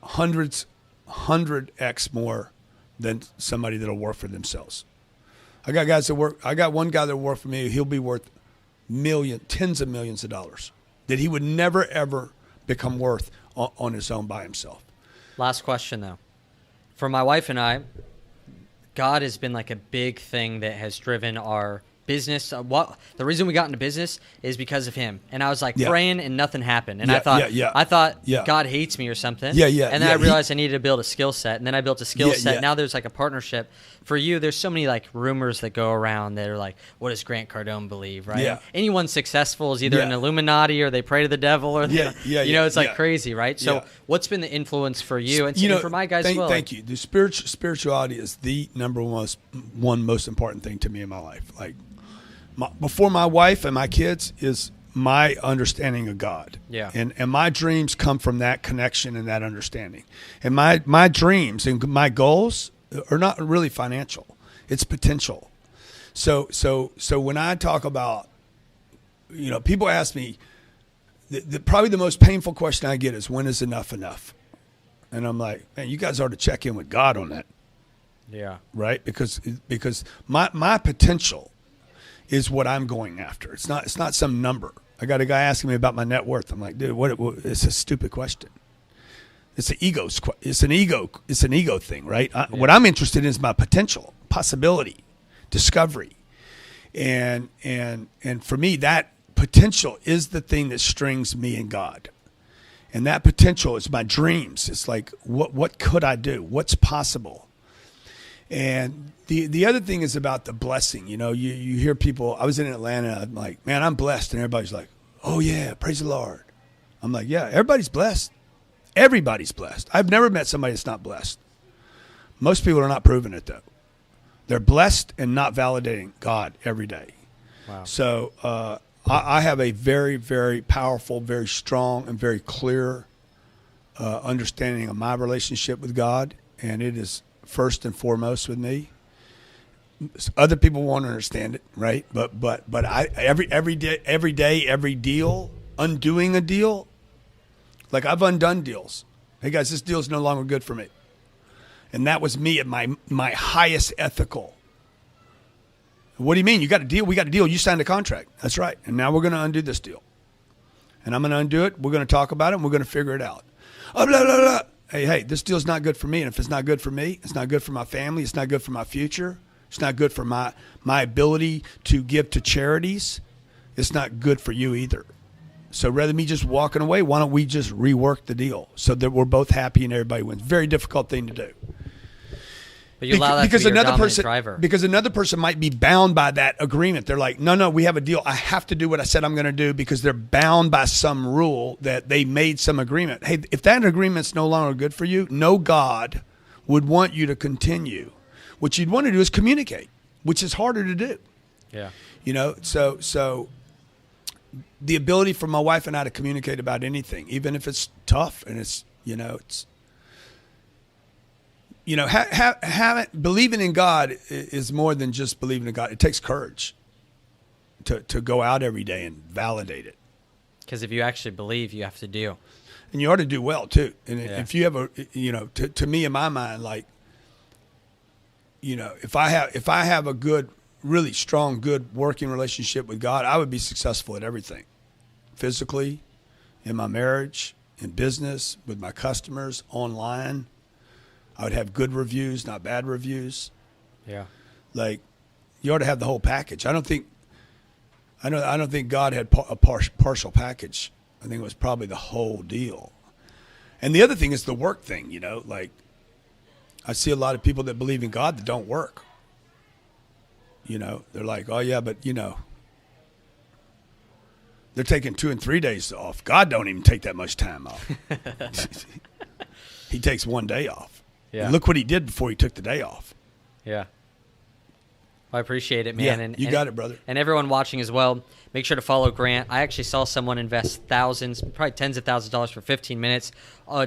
100x more than somebody that'll work for themselves. I got guys that work. I got one guy that worked for me. He'll be worth tens of millions of dollars that he would never ever become worth on his own by himself. Last question though. For my wife and I, God has been like a big thing that has driven our business. The reason we got into business is because of him. And I was like praying and nothing happened. And I thought God hates me or something. And then I realized I needed to build a skill set. And then I built a skill set. Now there's like a partnership. For you, there's so many like rumors that go around that are like, what does Grant Cardone believe, right? Yeah. Anyone successful is either an Illuminati or they pray to the devil or it's like crazy, right? So what's been the influence for you and for my guys as well? Thank you. The spirituality is the number one most important thing to me in my life. Like before my wife and my kids is my understanding of God. Yeah. And my dreams come from that connection and that understanding. And my dreams and my goals are not really financial. It's potential. So when I talk about, you know, people ask me, probably the most painful question I get is, when is enough? And I'm like, man, you guys ought to check in with God on that. Yeah. Right? Because my potential is what I'm going after. It's not some number. I got a guy asking me about my net worth. I'm like, dude, it's a stupid question. It's an ego. It's an ego thing, right? What I'm interested in is my potential, possibility, discovery, and for me, that potential is the thing that strings me and God, and that potential is my dreams. It's like what could I do? What's possible? And the other thing is about the blessing. You know, you hear people. I was in Atlanta. I'm like, man, I'm blessed, and everybody's like, oh yeah, praise the Lord. I'm like, yeah, everybody's blessed. Everybody's blessed. I've never met somebody that's not blessed. Most people are not proving it though. They're blessed and not validating God every day. Wow. So I have a very, very powerful, very strong, and very clear understanding of my relationship with God, and it is first and foremost with me. Other people won't understand it, right? But I every day, every deal, undoing a deal, like I've undone deals. Hey guys, this deal is no longer good for me, and that was me at my highest ethical. What do you mean? You got a deal? We got a deal. You signed a contract. That's right. And now we're going to undo this deal. And I'm going to undo it. We're going to talk about it, and we're going to figure it out. Oh, blah, blah, blah. Hey, this deal's not good for me. And if it's not good for me, it's not good for my family. It's not good for my future. It's not good for my ability to give to charities. It's not good for you either. So rather than me just walking away, why don't we just rework the deal so that we're both happy and everybody wins? Very difficult thing to do. But you allow that because to be your another person, driver. because another person might be bound by that agreement. They're like, no, we have a deal. I have to do what I said I'm going to do because they're bound by some rule that they made some agreement. Hey, if that agreement's no longer good for you, no God would want you to continue. What you'd want to do is communicate, which is harder to do. Yeah. You know, so the ability for my wife and I to communicate about anything, even if it's tough and it's, believing in God is more than just believing in God. It takes courage to go out every day and validate it. Because if you actually believe, you have to do. And you ought to do well too. And if you have to me in my mind, like, if I have a good, really strong, good working relationship with God, I would be successful at everything, physically, in my marriage, in business, with my customers, online. I would have good reviews, not bad reviews. Yeah. Like, you ought to have the whole package. I don't think God had a partial package. I think it was probably the whole deal. And the other thing is the work thing. Like, I see a lot of people that believe in God that don't work. They're like, oh yeah, but they're taking 2 and 3 days off. God don't even take that much time off. He takes 1 day off. Yeah. And look what he did before he took the day off. Yeah. I appreciate it, man. Yeah, and you got it, brother. And everyone watching as well, make sure to follow Grant. I actually saw someone invest thousands, probably tens of thousands of dollars for 15 minutes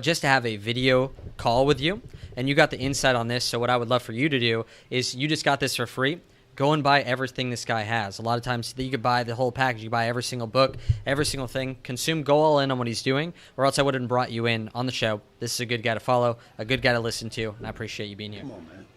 just to have a video call with you. And you got the insight on this. So what I would love for you to do is you just got this for free. Go and buy everything this guy has. A lot of times you could buy the whole package. You buy every single book, every single thing. Consume, go all in on what he's doing, or else I wouldn't have brought you in on the show. This is a good guy to follow, a good guy to listen to, and I appreciate you being here. Come on, man.